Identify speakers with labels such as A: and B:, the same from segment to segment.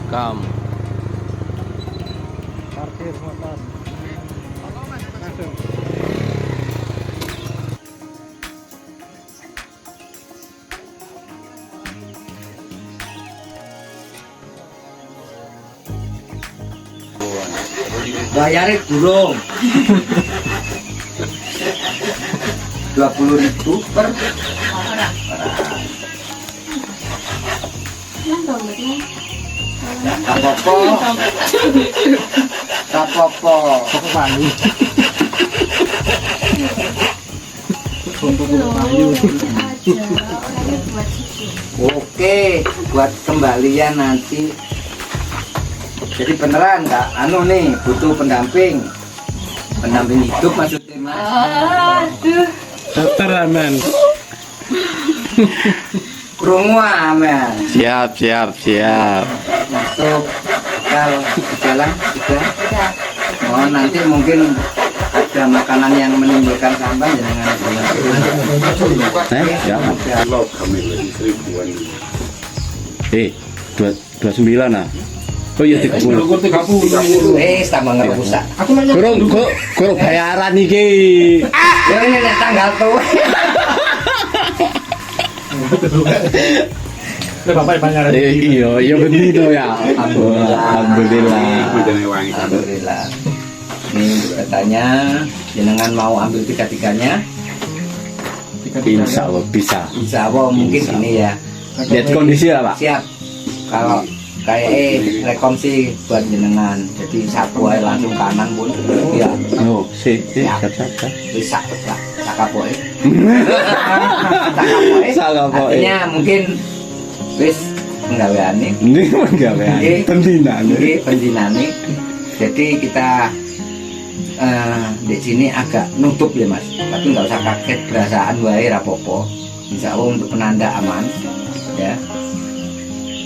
A: welcome.
B: Parkir motor. Langsung.
C: Bayarnya burung 20.000 per orang. Apa-apa.
B: Toko Palu.
C: Oke, buat kembalian nanti. Jadi beneran nggak? Anu nih butuh pendamping hidup maksudnya mas.
D: Aduh.
B: Dokter aman.
C: Krungu aman.
A: Siap.
C: Masuk kalau jalan sudah. Oh nanti mungkin ada makanan yang menimbulkan sampah jangan.
A: Ya.
E: Kalau kami lagi seribuan.
A: 29 nah. Oh iya 30.
C: Tambah nggak rusak.
A: Kurang bayaran iki.
C: Ya ini tanggal tuh.
B: Bapak banyak.
A: Iya bener ya. Alhamdulillah.
C: Alhamdulillah. Ini katanya jenengan mau ambil tiga-tiganya.
A: Insya Allah bisa.
C: Insya Allah mungkin ini ya.
A: Lihat kondisi ya Pak.
C: Siap. Kalau kayak rekom sih buat jenengan. Jadi satu aja langsung kanan pun. Ya.
A: Oh, siap.
C: Bisa lah. Sakapoe.
A: Sakapoe.
C: Artinya mungkin wis penggaweane.
A: Ini penggawean.
C: Ini pendinane. Jadi kita di sini agak nutup ya mas. Tapi nggak usah kaget berasaan wae rapopo. Insya Allah untuk penanda aman. Ya.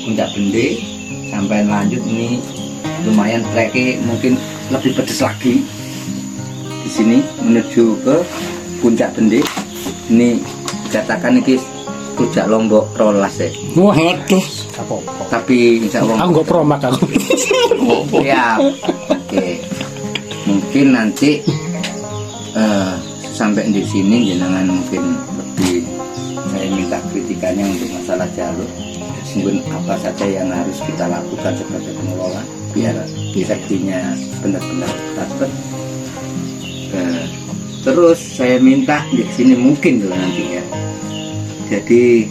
C: Puncak Bende sampai lanjut ini lumayan treknya mungkin lebih pedes lagi di sini menuju ke Puncak Bende. Ini dikatakan ini Rujak Lombok rolas ya.
B: Wah, aduh.
C: Tapi insya Allah
B: Aku nggak promak aku.
C: ya. Oke. Mungkin nanti sampai di sini jenengan mungkin lebih saya minta kritikannya untuk masalah jalur. Mungkin apa saja yang harus kita lakukan sebagai pengelola biar safety-nya benar-benar dapat. Terus saya minta di sini mungkin dulu nanti ya. Jadi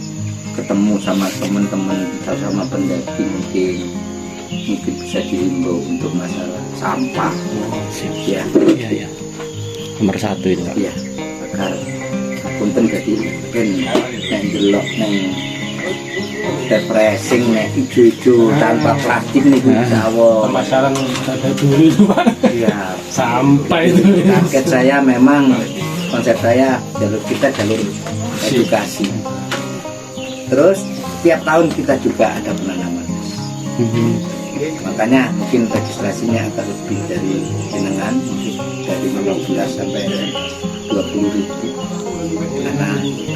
C: ketemu sama teman-teman atau sama pendaki mungkin bisa dihimbau untuk masalah sampah. Ya.
A: Iya. Nomor 1 itu Pak.
C: Ya. Agar punten jadi mungkin yang delok neng refreshing nek ijo-ijo tanpa plastik nih insya Allah.
B: Pemasaran ada dulu itu Pak.
C: Iya.
B: Sampai itu.
C: Target saya memang konsep saya jalur kita jalur edukasi. Terus tiap tahun kita juga ada penanaman. Makanya mungkin registrasinya akan lebih dari jenengan, mungkin dari 15 sampai 20.000. Karena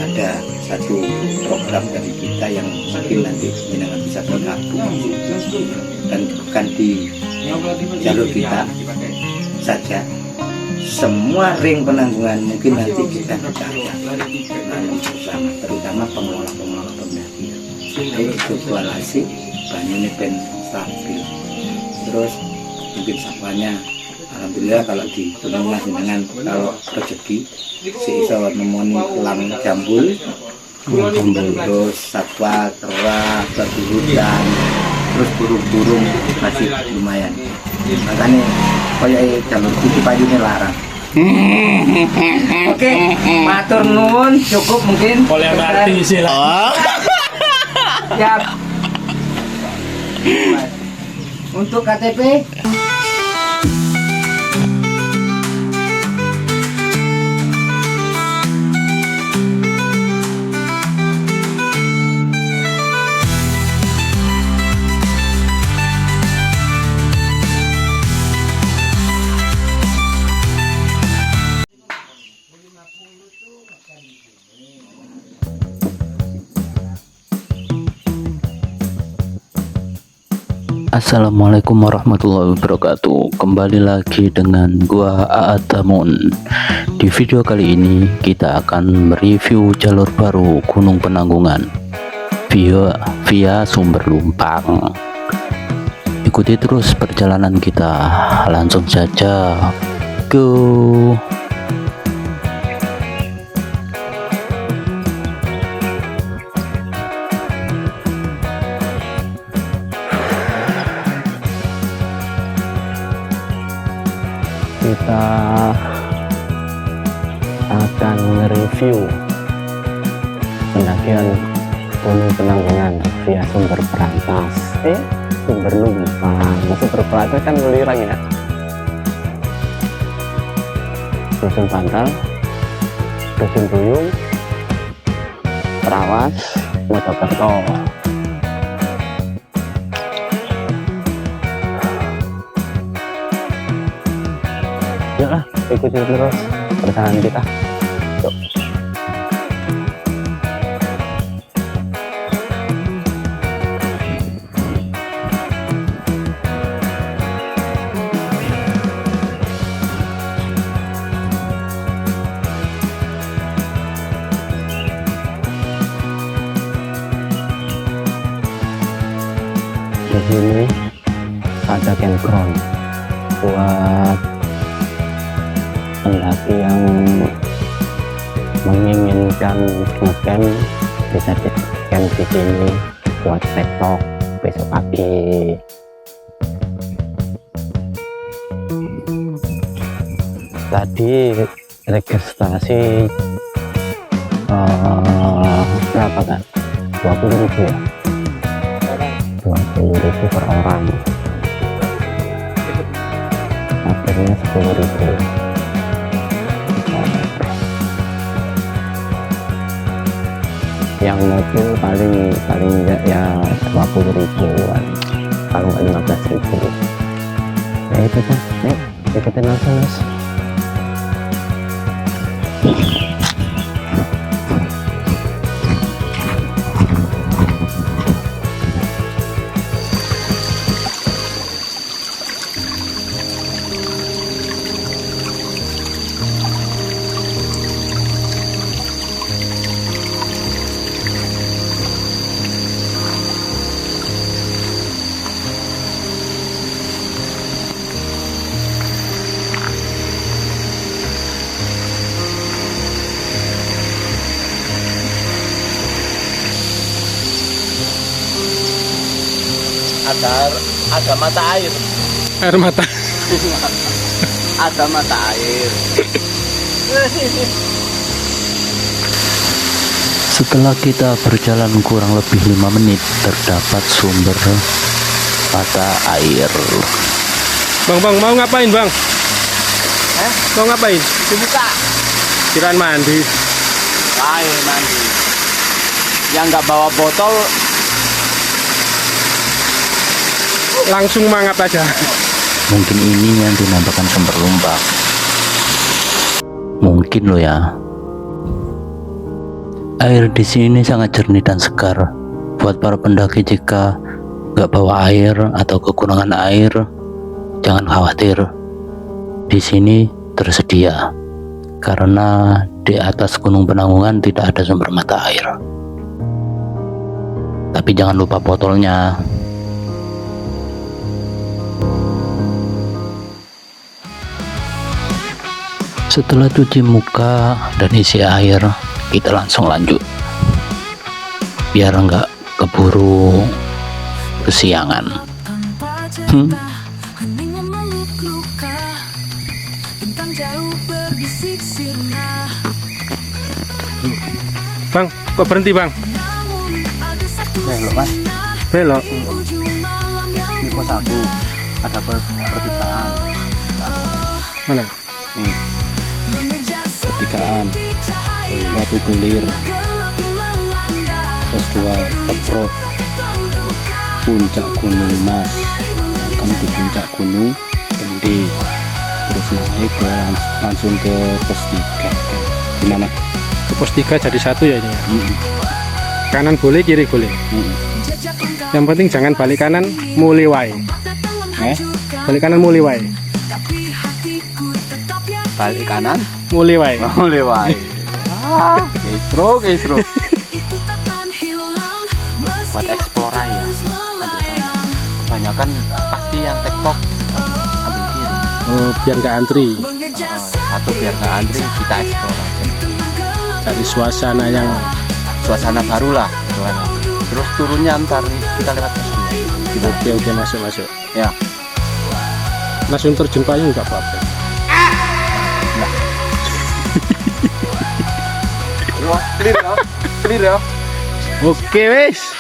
C: ada satu program dari kita yang mungkin nanti jenengan bisa bergabung dan bukan di jalur kita saja. Semua ring penanggungan mungkin nanti kita ada bersama, terutama pengelola pendaki. Ini evaluasi banyak pen stabil. Terus mungkin sapanya, alhamdulillah kalau di Gunung Mas dengan kalau rezeki seiso nemoni elang jambul, terus satwa kera, babi hutan, terus burung-burung masih lumayan. Makanya kayak jalur putih payune larang. Oke, matur nuwun, cukup mungkin.
B: Boleh berarti sih lah.
C: Siap. Untuk KTP
A: Assalamualaikum warahmatullahi wabarakatuh. Kembali lagi dengan gua Aatamun. Di video kali ini kita akan mereview jalur baru Gunung Penanggungan via Sumber Lumpang. Ikuti terus perjalanan kita. Langsung saja go. Kita akan mereview pendakian Gunung Penanggungan via Sumber Berantas, Sumber Lumpang. Sumber Berantas kan Welirang ya, Dusun Bantal, Dusun Buyung, Trawas, Mojokerto. Yuklah, ikuti terus perjalanan kita. Yuk. Di sini ada campground buat pendaki yang menginginkan ngecamp, bisa camp di sini buat tektok besok pagi. Tadi registrasi berapa kan? 20.000 ya? 20.000 per orang. Akhirnya 10.000. Yang mobil paling ya 20.000-an, kalau nggak 15.000. Ya itu kan, yuk ikutin langsung mas.
C: Ada mata air.
B: Air mata.
C: Ada mata air.
A: Setelah kita berjalan kurang lebih 5 menit, terdapat sumber mata air.
B: Bang, mau ngapain bang? Mau ngapain?
C: Dibuka.
B: Kirain mandi.
C: Air mandi. Yang nggak bawa botol
B: Langsung mangap aja.
A: Mungkin ini yang dinamakan Sumber Lumpang. Mungkin loh ya. Air di sini sangat jernih dan segar. Buat para pendaki jika nggak bawa air atau kekurangan air, jangan khawatir. Di sini tersedia. Karena di atas Gunung Penanggungan tidak ada sumber mata air. Tapi jangan lupa botolnya. Setelah cuci muka dan isi air, kita langsung lanjut biar nggak keburu kesiangan.
B: Bang, kok berhenti bang?
C: belok mas.
B: Belok.
C: Ini pos 1 ada pertigaan.
B: Mana?
A: Pertigaan Batu Gelir, pos 2 Petrok, Puncak Gunung Mas. Kami di Puncak Gunung Gede, terus naik langsung ke pos 3. Gimana?
B: Ke pos 3 jadi 1 ya ini ya? Kanan boleh, kiri boleh. Yang penting jangan balik kanan, mulai wae. Balik kanan mulai wae.
C: Balik kanan,
B: Mulai wae.
C: mulai wae. Kisro. Buat explore ya. Kebanyakan pasti yang TikTok ambil kiri.
B: Oh, biar nggak antri.
C: Satu biar nggak antri, kita explore aja.
B: Dari suasana
C: baru lah. Terus turunnya ntar nih kita lewat ke sini.
B: Oke, masuk.
C: Ya.
B: Langsung terjun payung nggak apa-apa.
C: Clear ya.
B: Oke, wes.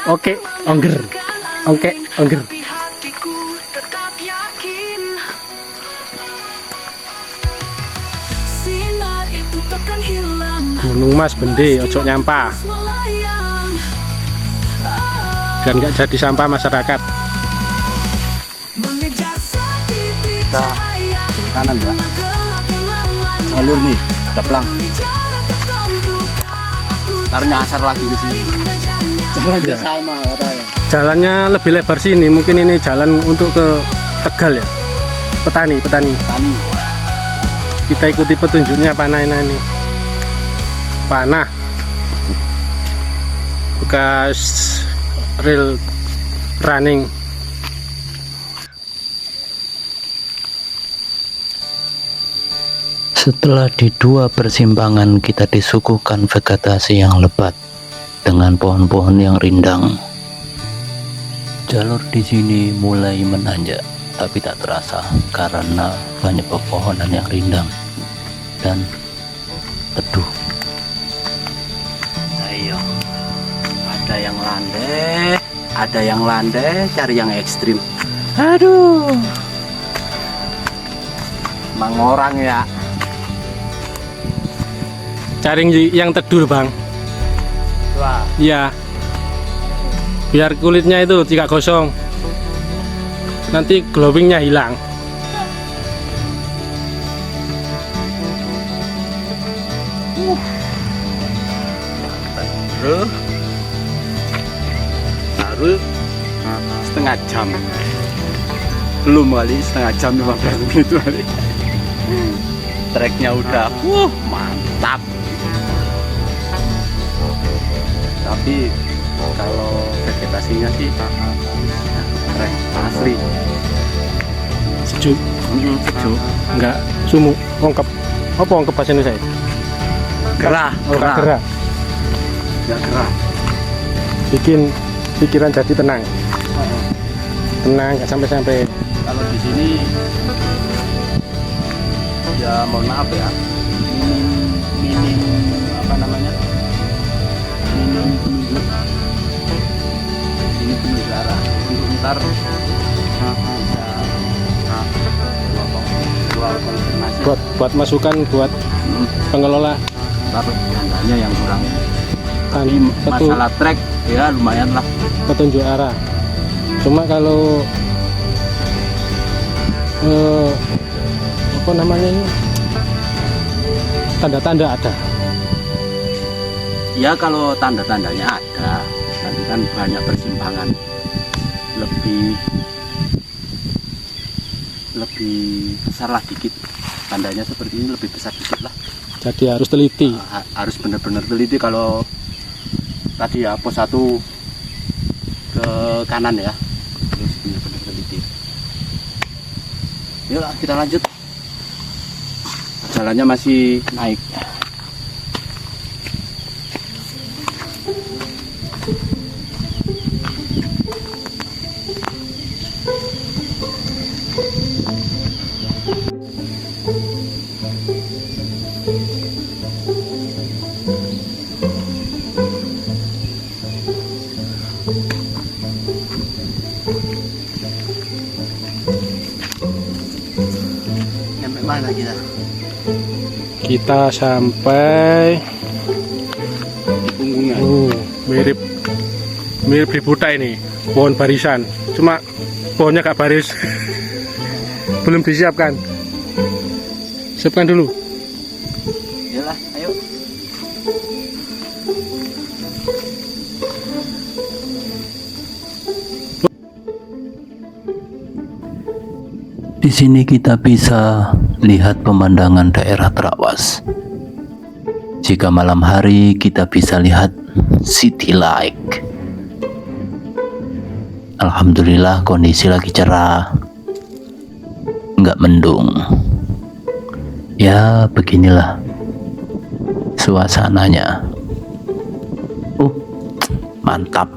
B: Oke, ongger. Gunung Mas Bende, ojo nyampah. Dan nggak jadi sampah masyarakat.
C: Kita kiri kanan ya. Jalur nih, ada pelang. Ntar nyasar lagi ke sini. Jalannya sama katanya.
B: Jalannya lebih lebar sini, mungkin ini jalan untuk ke Tegal ya. Petani.
C: Tani.
B: Kita ikuti petunjuknya panah ini. Panah. Bekas rel running.
A: Setelah di dua persimpangan kita disuguhkan vegetasi yang lebat dengan pohon-pohon yang rindang. Jalur di sini mulai menanjak, tapi tak terasa karena banyak pepohonan yang rindang dan teduh.
C: Ayo. Ada yang landai, cari yang ekstrim. Aduh. Emang orang ya.
B: Cari yang teduh, Bang.
C: Wah.
B: Iya. Biar kulitnya itu tidak gosong. Nanti glowingnya hilang.
C: Baru setengah jam. Belum kali setengah jam 15 menit kali. Treknya udah, mantap. Tapi kalau vegetasinya sih trek asli.
B: Sejuk.
C: Sejuk.
B: Enggak sumuk, ongkep. Apa ongkep bahasa Indonesia?
C: Gerah.
B: Gerah.
C: Ya gerah.
B: Bikin pikiran jadi tenang. Nggak sampai.
C: Kalau di sini ya mohon maaf ya, minim apa namanya, minim penunjuk arah untuk ntar bisa dua konfirmasi
B: Buat masukan buat pengelola.
C: ntar tandanya yang kurang. Tapi
B: Betul.
C: masalah trek ya lumayan lah.
B: Petunjuk arah. Cuma kalau apa namanya ini, tanda-tanda ada.
C: Ya kalau tanda-tandanya ada, tapi kan banyak persimpangan, lebih besar lah dikit. Tandanya seperti ini lebih besar dikit lah.
B: Jadi harus teliti.
C: Harus benar-benar teliti. Kalau tadi ya pos 1 ke kanan ya, terus benar-benar teliti. Yuk kita lanjut. Jalannya masih naik. Sampai mana kita?
B: Kita sampai
C: Punggungnya.
B: mirip di Buta ini, pohon barisan. Cuma pohonnya gak baris. Belum disiapkan. Siapkan dulu.
C: Yalah, ayo.
A: Di sini kita bisa lihat pemandangan daerah Trawas. Jika malam hari kita bisa lihat city light. Alhamdulillah kondisi lagi cerah, nggak mendung. Ya beginilah suasananya. Mantap.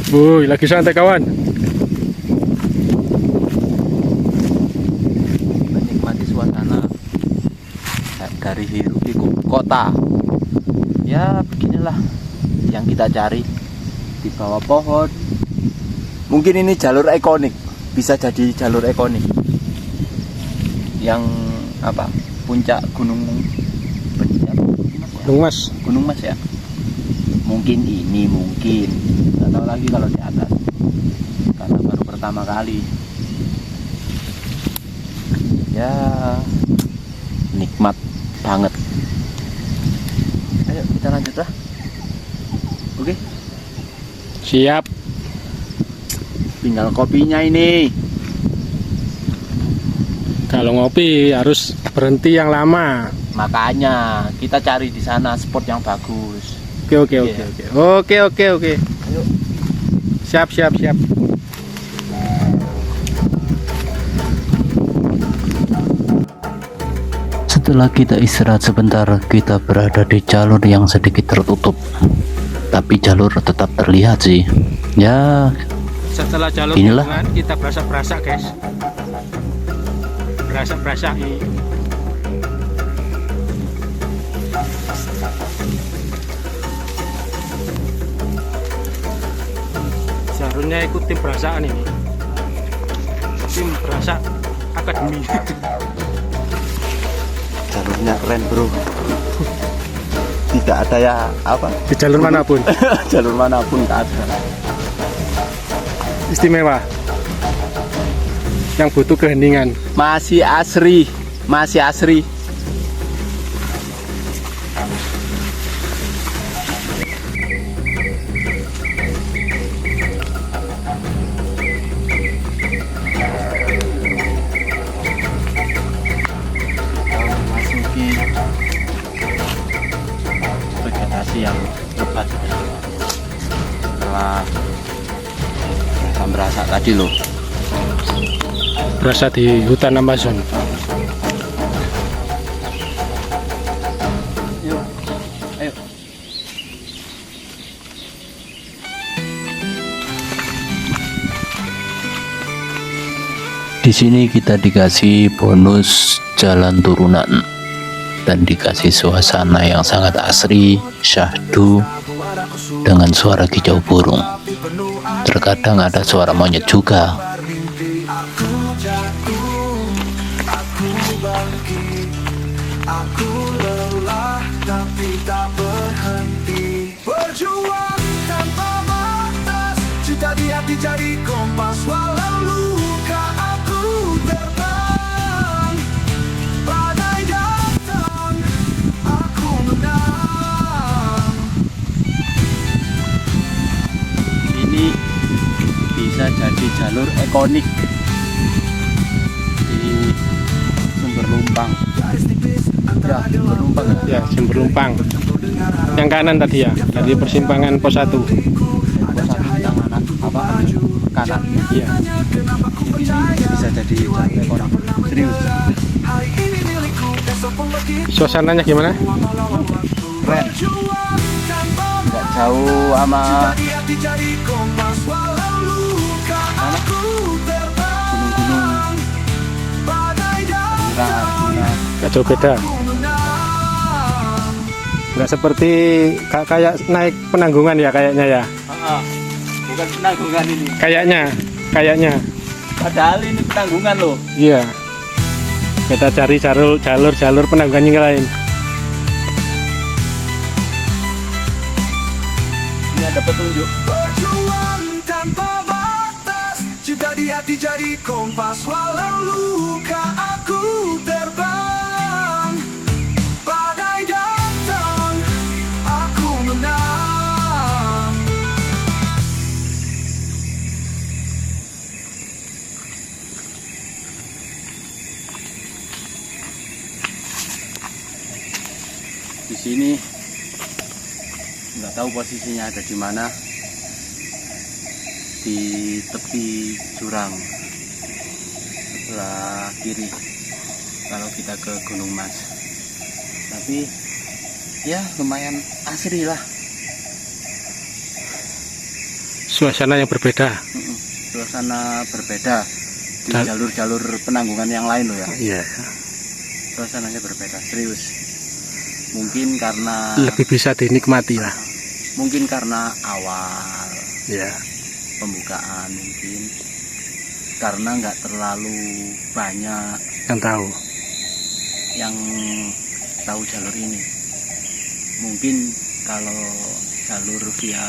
B: Wuih, lagi santai kawan.
A: Menikmati suasana dari hiruk pikuk kota. Ya beginilah yang kita cari di bawah pohon. Mungkin ini jalur ikonik, bisa jadi jalur ikonik yang apa, puncak Gunung
B: Mas.
A: Gunung Mas ya. Mungkin ini, mungkin nggak tahu lagi kalau di atas, karena baru pertama kali. Ya nikmat banget. Ayo kita lanjut lah. Oke,
B: Siap.
A: tinggal kopinya ini.
B: Kalau ngopi harus berhenti yang lama.
A: Makanya kita cari di sana spot yang bagus.
B: Oke.
A: Ayo.
B: Siap.
A: Setelah kita istirahat sebentar, kita berada di jalur yang sedikit tertutup, tapi jalur tetap terlihat sih. Ya
B: Setelah jalur
A: inilah.
B: tikungan, kita berasa guys. Berasa ini. Seharusnya ikut tim perasaan ini. Tim perasa akademi.
A: Jalurnya keren bro. Tidak ada ya apa,
B: Di jalur manapun.
A: jalur manapun tak ada.
B: Istimewa. Yang butuh keheningan.
A: Masih asri. Memasuki vegetasi yang lebat setelah berasa tadi loh.
B: Berasa di hutan Amazon.
A: Ayo. Di sini kita dikasih bonus jalan turunan dan dikasih suasana yang sangat asri, syahdu dengan suara kicau burung. Terkadang ada suara monyet juga.
D: Aku lelah tapi tak berhenti berjuang tanpa batas, cita di hati jadi kompas walau luka aku terbang. Badai datang, aku menang.
A: Ini bisa jadi jalur ikonik di Sumber Lumpang. Ya, Sumber Lumpang ya.
B: Ya, Sumber Lumpang. Yang kanan tadi ya, dari persimpangan pos 1.
A: Pos 1 kita kanan, apa? Kanan.
B: Iya.
A: Ini bisa jadi jalur ikonik. Serius.
D: Hari ini milikku, esok pun begitu.
B: Suasananya gimana?
A: Keren. Nggak jauh sama
D: Di hati jadi kompas walau luka aku terbang.
A: gunung-gunung.
D: Badai datang,
A: Arjuna.
B: Gak jauh beda. Nggak seperti kayak naik penanggungan ya kayaknya ya.
A: Bukan penanggungan ini.
B: Kayaknya.
A: Padahal ini penanggungan loh.
B: Iya. Kita cari jalur penanggungan yang lain.
A: Ini ada petunjuk.
D: Berjuang tanpa batas, cinta di hati jadi kompas. Walau luka aku terbang, badai datang, aku menang.
A: Di sini nggak tahu posisinya ada di mana, di tepi jurang sebelah kiri kalau kita ke Gunung Mas. Tapi ya lumayan asri lah,
B: Suasana yang berbeda.
A: suasana berbeda di
B: Dan-
A: jalur-jalur penanggungan yang lain loh ya.
B: Iya.
A: Suasananya berbeda, serius. Mungkin karena
B: Lebih bisa dinikmati lah.
A: mungkin karena awal
B: Ya.
A: pembukaan, mungkin karena nggak terlalu banyak
B: Yang tahu.
A: yang tahu jalur ini. Mungkin kalau jalur via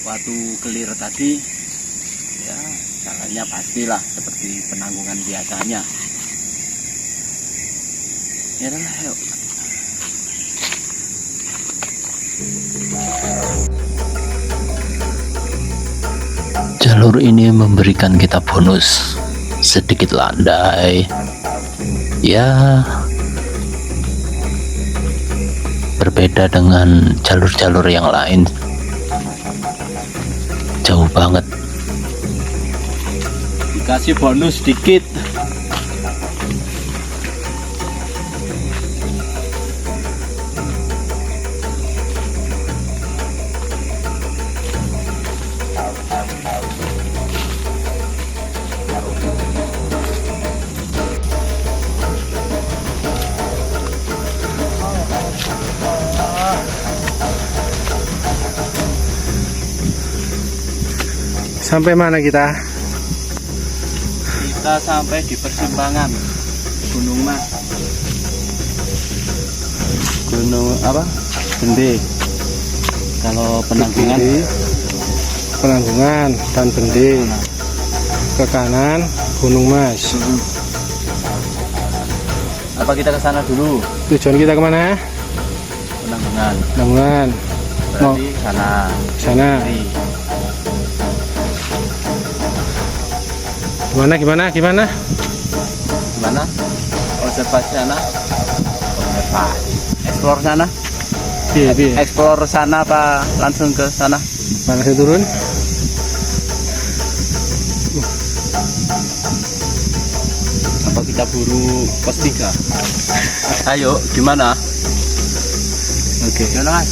A: Watu Kelir tadi ya jalannya pastilah seperti penanggungan biasanya. Ya udah, yuk. Jalur ini memberikan kita bonus sedikit landai. Ya, berbeda dengan jalur-jalur yang lain. Jauh banget. Dikasih bonus sedikit.
B: Sampai mana kita?
A: Kita sampai di persimpangan Gunung Mas. Gunung apa? Bende. Kalau penanggungan
B: Kiri, Penanggungan dan Bende. Ke kanan Gunung Mas.
A: apa kita ke sana dulu?
B: Tujuan kita kemana?
A: Penanggungan.
B: Penanggungan. Mau
A: Berarti sana.
B: sana.
A: Kiri.
B: Gimana?
A: Gimana? Observasi sana? Observasi. Explore sana?
B: Iya, iya.
A: Explore sana apa langsung ke sana?
B: Mana saya turun?
A: Apa kita buru pos 3? Ayo, gimana? Oke. Gimana Mas?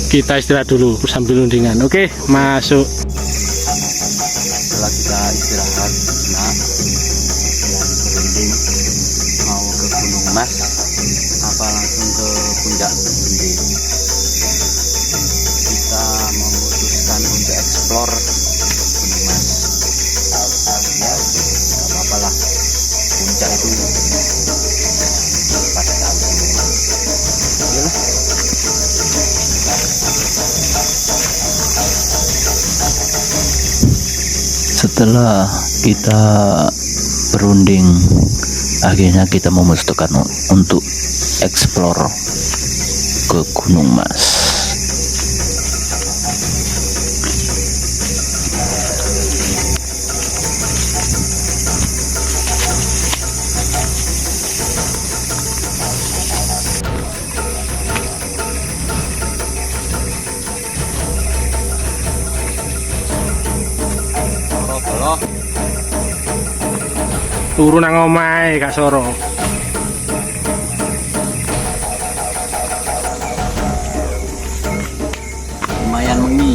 B: Kita istirahat dulu sambil rundingan. Oke, masuk.
A: Setelah kita istirahat sejenak dan berunding mau ke Gunung Mas apa langsung ke puncak Bende, kita memutuskan untuk explore Gunung Mas. Ya nggak apa-apa lah, puncak itu pada tahu semua. Yalah. Setelah kita berunding, akhirnya kita memutuskan untuk explore ke Gunung Mas.
B: Turu nang omahe Kak Soro.
A: Lumayan mengi.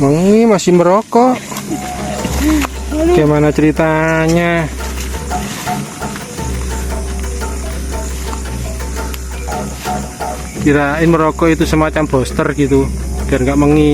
B: Mengi masih merokok. Gimana ceritanya? Kirain merokok itu semacam booster gitu, biar nggak mengi.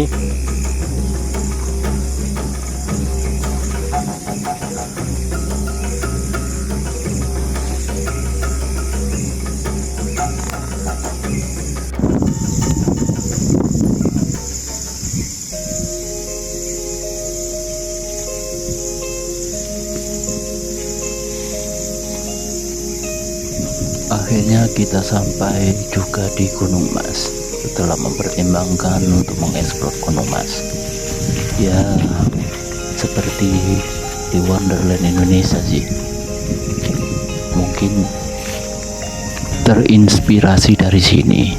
A: akhirnya kita sampai juga di Gunung Mas setelah mempertimbangkan untuk mengeksplor Gunung Mas. Ya, seperti di Wonderland Indonesia sih. Mungkin terinspirasi dari sini.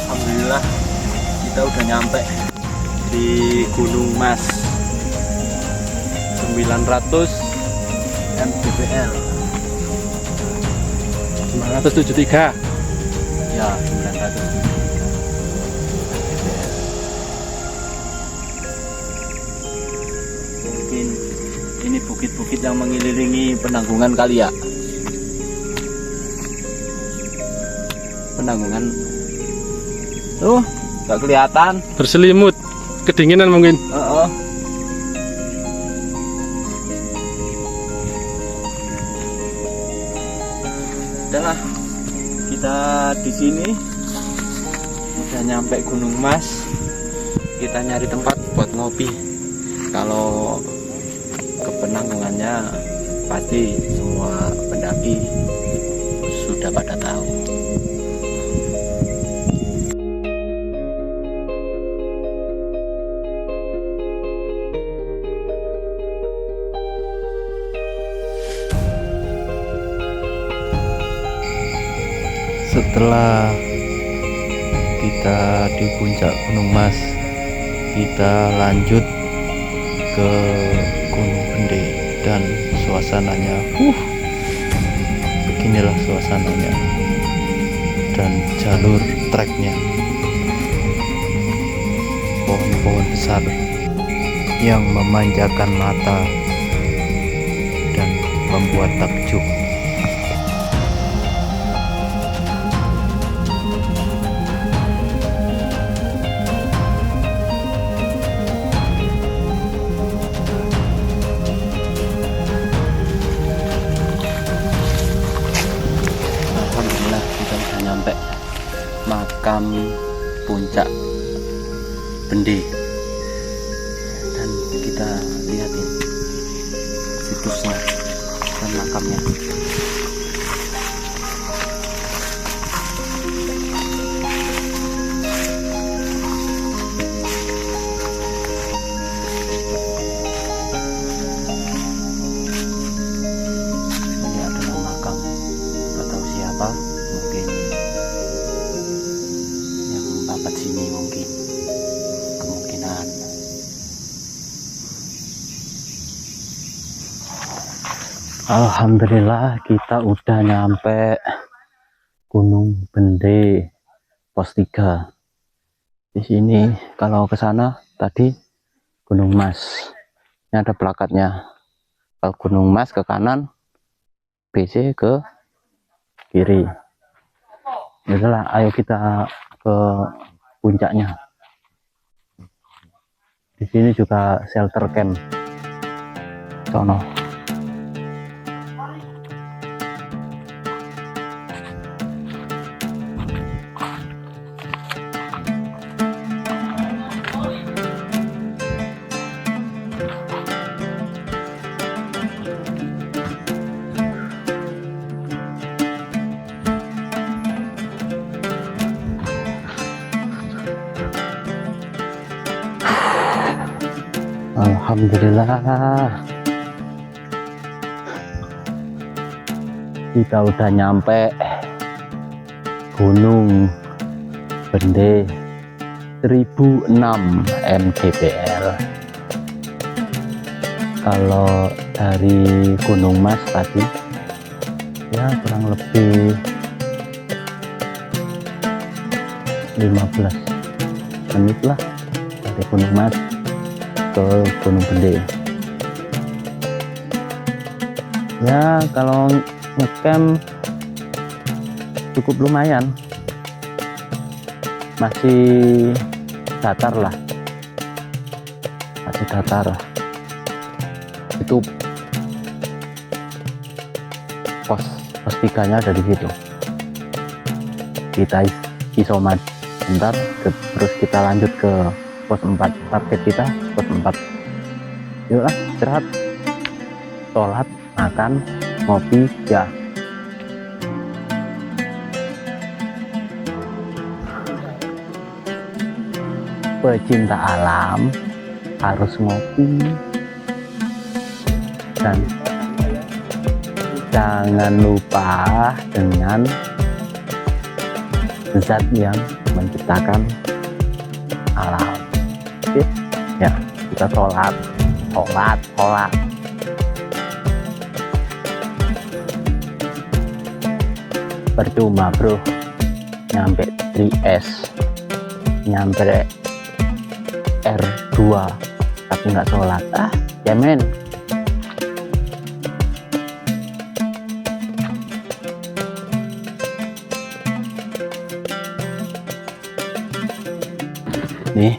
F: Alhamdulillah kita udah nyampe di Gunung Mas 900 mdpl.
B: 973.
F: Ya, 900. Mungkin ini bukit-bukit yang mengelilingi penanggungan kali ya. Penanggungan tuh nggak kelihatan.
B: Berselimut, kedinginan mungkin.
F: Udahlah, kita di sini udah nyampe Gunung Mas. Kita nyari tempat buat ngopi. Kalau ke penanggungannya pasti semua pendaki sudah pada tahu.
A: Setelah kita di puncak Gunung Mas, kita lanjut ke Gunung Bende dan suasananya beginilah suasananya dan jalur treknya, pohon-pohon besar yang memanjakan mata dan membuat takjub.
F: Alhamdulillah kita udah nyampe makam puncak Bende dan kita lihatin situsnya dan makamnya. Ini adalah makam, nggak tahu siapa, mungkin yang babat sini, mungkin kemungkinan.
A: Alhamdulillah kita udah nyampe Gunung Bende pos 3. Di sini kalau ke sana tadi Gunung Mas. Ini ada plakatnya. Kalau Gunung Mas ke kanan, BC ke kiri. Itulah, ayo kita ke puncaknya. Di sini juga shelter camp. Sono. Alhamdulillah kita udah nyampe Gunung Bende 1006 mdpl. Kalau dari Gunung Mas tadi ya kurang lebih 15 menit lah dari Gunung Mas ke Gunung Bende. Ya kalau ngecamp cukup lumayan, masih datar lah, masih datar. itu pos 3-nya ada di situ. Kita isoman bentar, terus kita lanjut ke pos 4. Target kita pos 4. Yuk istirahat, sholat, makan, ngopi, ya. Pecinta alam harus ngopi, dan jangan lupa dengan zat yang menciptakan alam. Oke ya, kita sholat. Percuma bro, nyampe 3S, nyampe R2 tapi nggak sholat. Ya men. Nih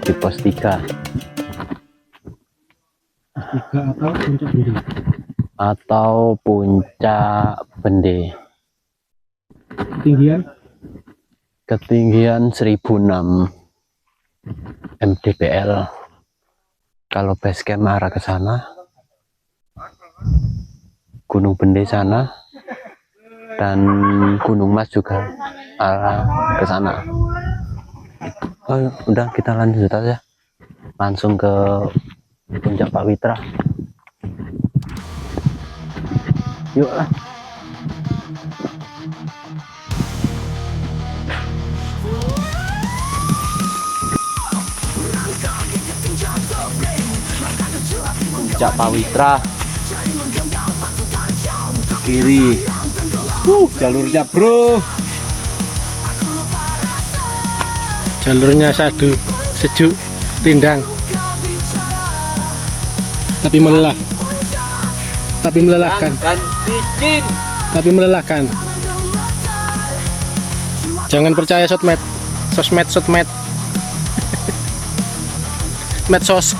A: di pos 3 atau puncak Bende. Ketinggian 1006 mdpl. Kalau base camp arah ke sana, Gunung Bende sana, dan Gunung Mas juga arah ke sana. Oh, udah kita lanjut aja langsung ke puncak Pak Witra. Yuk lah. Puncak Pak Witra kiri.
C: Jalurnya bro,
B: Jalurnya sadu, sejuk, rindang, tapi melelahkan. Tapi melelahkan. Jangan percaya sosmed. Medsos.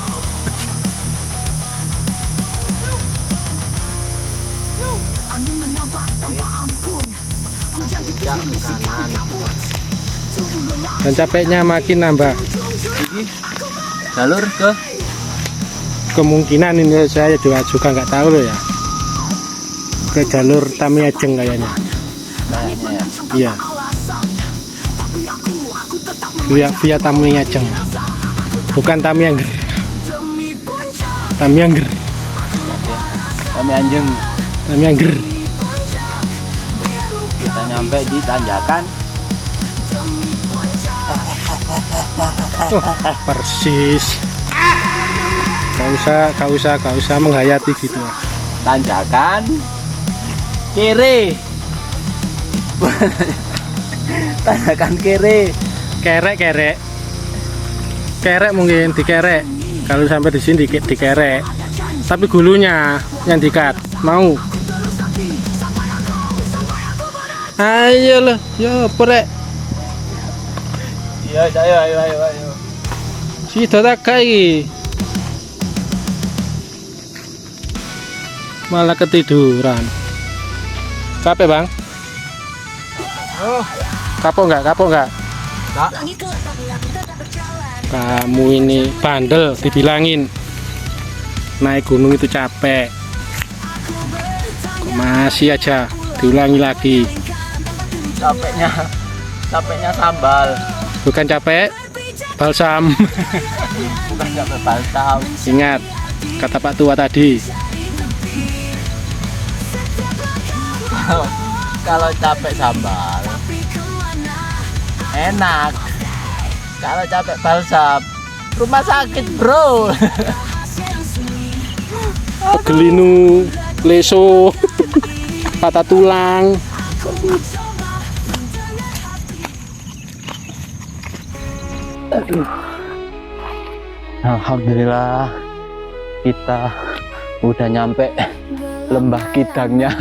B: Dan capeknya makin nambah.
A: Jalur ke
B: Kemungkinan ini saya juga nggak tahu loh ya. Ke jalur Tamiajeng kayaknya. Iya. Via Tamiajeng. Bukan Tamiangger. Tamiangger.
A: Kita nyampe di tanjakan.
B: Oh, persis. Gak usah menghayati gitu.
A: Tanjakan kiri. Tanjakan kiri.
B: Kerek mungkin dikerek. Kalau sampai di sini dikerek. Tapi gulunya yang dikat. Mau? Ayo lah, yo perek.
A: Iya, ayo.
B: Sido tak kai. Malah ketiduran. Capek bang? Kapok nggak? Kamu ini bandel, dibilangin naik gunung itu capek. Kok masih aja diulangi lagi.
A: Capeknya sambal.
B: Bukan capek, balsam.
A: Bukan capek balsam.
B: Ingat kata Pak Tua tadi.
A: Kalau capek sambal enak, kalau capek balsam rumah sakit bro.
B: Pegelinu, leso, patah tulang.
A: Alhamdulillah kita udah nyampe lembah Kidangnya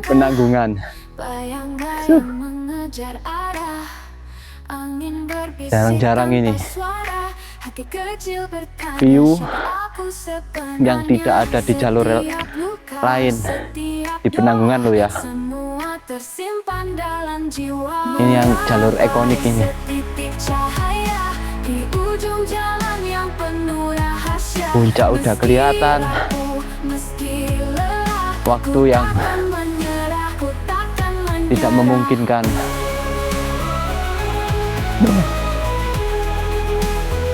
A: Penanggungan. Jarang-jarang ini view
F: yang tidak ada di jalur lain di Penanggungan loh ya. Ini yang jalur ikonik ini. Puncak udah kelihatan. Waktu yang tidak memungkinkan.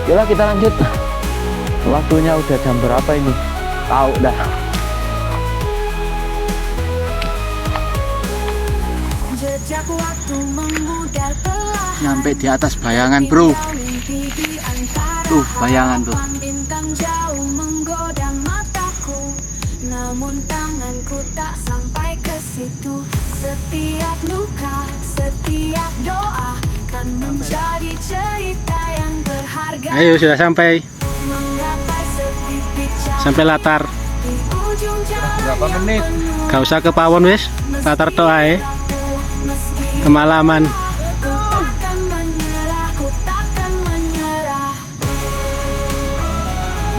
F: Yolah kita lanjut. Waktunya udah jam berapa ini? Tahu dah. Nyampe di atas Bayangan, bro. Tuh Bayangan tuh.
G: Namun tanganku tak sampai ke situ. Setiap luka, setiap doa kan menjadi cerita yang berharga.
B: Ayo sudah sampai. Sampai latar.
F: Berapa menit?
B: Gak usah ke pawon wis. Latar tok ae. Kemalaman.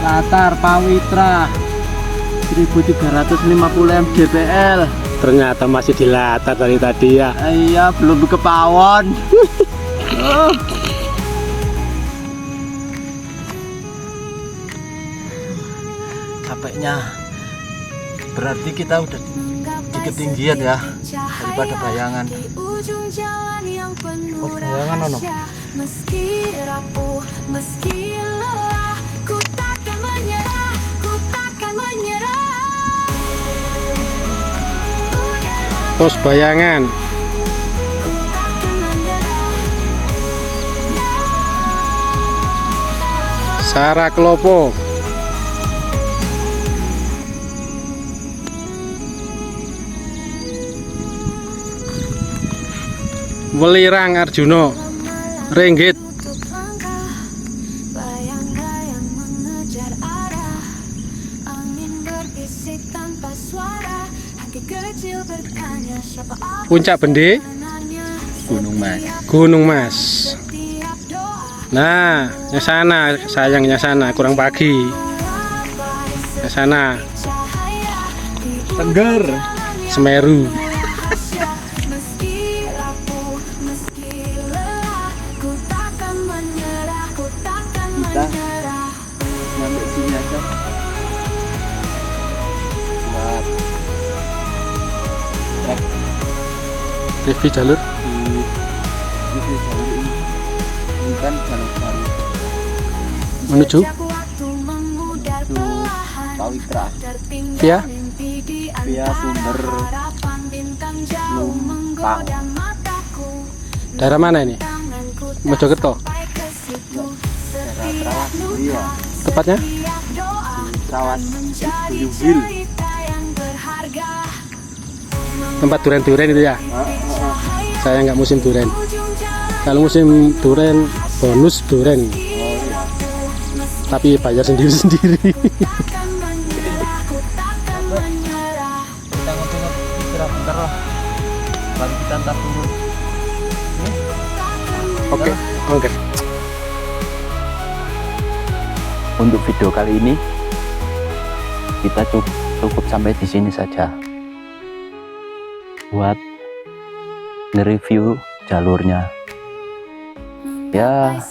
F: Latar Pawitra 1350 mdpl.
B: Ternyata masih di latar dari tadi ya.
F: Iya, belum ke pawon. Capeknya. Berarti kita udah di ketinggian ya daripada Bayangan. Oh, Bayangan ono.
G: Meski rapuh, meski lelah, ku takkan menyerah, ku takkan menyerah.
B: Pos Bayangan. Saraklopo. Welirang Arjuna. Ringgit.
G: Bayang-bayang mengejar arah, angin berbisik tanpa suara, hati kecil bertanya siapa aku
B: Puncak Bende.
G: sebenarnya.
F: Gunung Mas.
B: Gunung Mas.
G: Setiap doa
B: Nah, yang sana sayangnya sana kurang pagi. Ke sana
G: cahaya di
F: Tengger.
B: Semeru.
G: rahasia. Meski rapuh, meski lelah, ku takkan menyerah, ku takkan menyerah.
F: Nyampe sini aja. Buat trek
B: Review jalur.
F: di jalur ini. Ini kan jalur baru
B: Menuju
G: Sejak waktu memudar perlahan,
F: Pawitra
G: tertinggal
B: via
G: mimpi di
F: via
G: antara
F: Sumber
G: harapan, bintang jauh
F: Lumpang.
G: menggoda mataku.
B: daerah mana ini?
G: Tanganku tak
B: Mojokerto.
G: sampai ke situ.
F: daerah
G: Setiap
F: Trawas
G: luka,
F: iya
B: Tepatnya
G: setiap doa
F: Trawas
G: menjadi
F: Buyung Hill.
G: cerita yang berharga.
B: tempat duren-duren itu ya. Saya nggak musim duren.
G: Ujung jalan
B: Kalau musim duren bonus duren. Tapi bayar sendiri-sendiri.
G: takkan menyerah, ku takkan menyerah.
F: kita ngobrol istirahat bentar lah baru kita ntar turun.
B: Oke, oke.
A: Untuk video kali ini kita cukup sampai di sini saja buat nge-review jalurnya ya.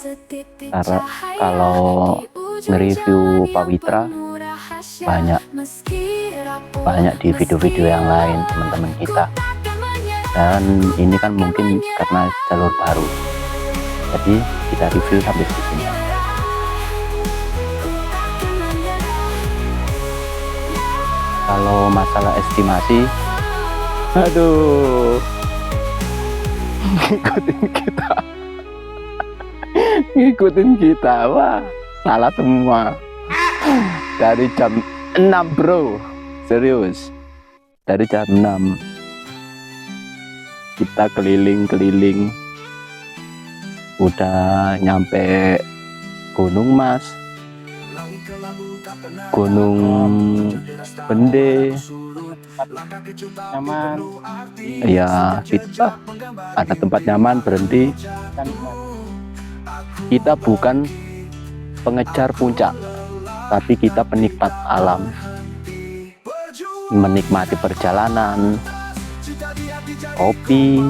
A: Karena kalau nge-review Pawitra banyak di video-video yang lain teman-teman kita, dan ini kan mungkin karena jalur baru, jadi kita review sampai di sini. Kalau masalah estimasi, aduh, ngikutin kita, wah salah semua. Dari jam 6 bro, serius, dari jam 6 kita keliling-keliling, udah nyampe Gunung Mas, Gunung Bende,
B: Nyaman.
A: ya kita ada tempat nyaman berhenti. Kita bukan pengejar puncak,
F: tapi kita penikmat alam, menikmati perjalanan, kopi,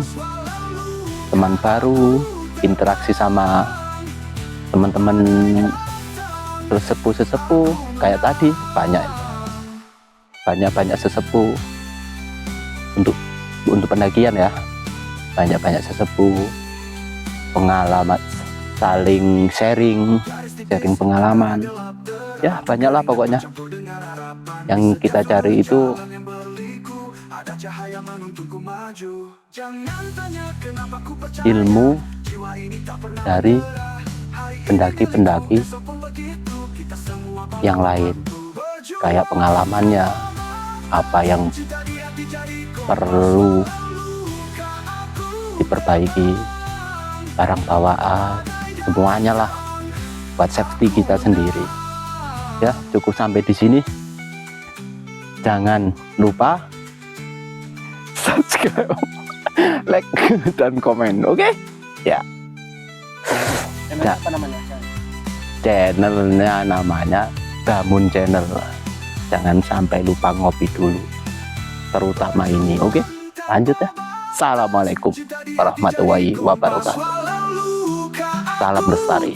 F: teman baru, interaksi sama teman-teman sesepuh kayak tadi. Banyak sesepuh untuk pendakian ya, banyak sesepuh, pengalaman, saling sharing pengalaman ya, banyaklah pokoknya. Yang kita cari itu ilmu dari pendaki-pendaki yang lain, kayak pengalamannya, apa yang perlu diperbaiki, barang bawaan, semuanya lah buat safety kita sendiri. Ya, cukup sampai di sini. Jangan lupa subscribe, like, dan komen, oke? Ya.
B: Apa namanya?
F: Channelnya namanya Bamun Channel. Jangan sampai lupa ngopi dulu, terutama ini, oke? Lanjut ya. Assalamualaikum warahmatullahi wabarakatuh. Salam lestari.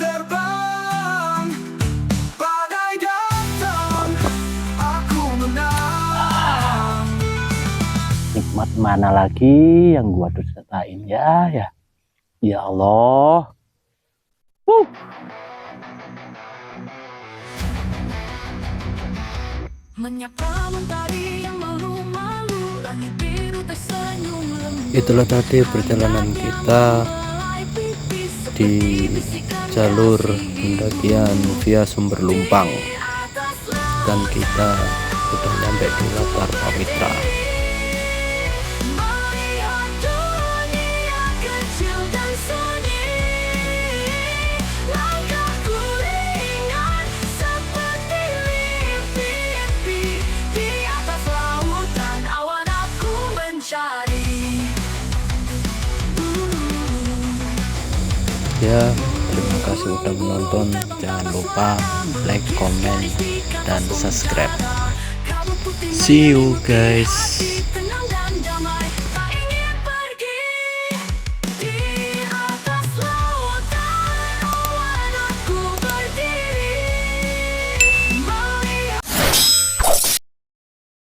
F: Nikmat mana lagi yang gua dustakan ya? Ya Allah.
G: Menyapa mentari yang malu-malu, langit biru tersenyum lembut.
A: Itulah tadi perjalanan kita di jalur pendakian via Sumber Lumpang, dan kita sudah sampai di latar Pamitra.
G: Melihat dunia kecil dan sunyi, langkahku ringan seperti mimpi-mimpi. Di atas lautan awan aku mencari.
A: Ya, terima kasih udah menonton. Jangan lupa like, comment, dan subscribe. See you guys.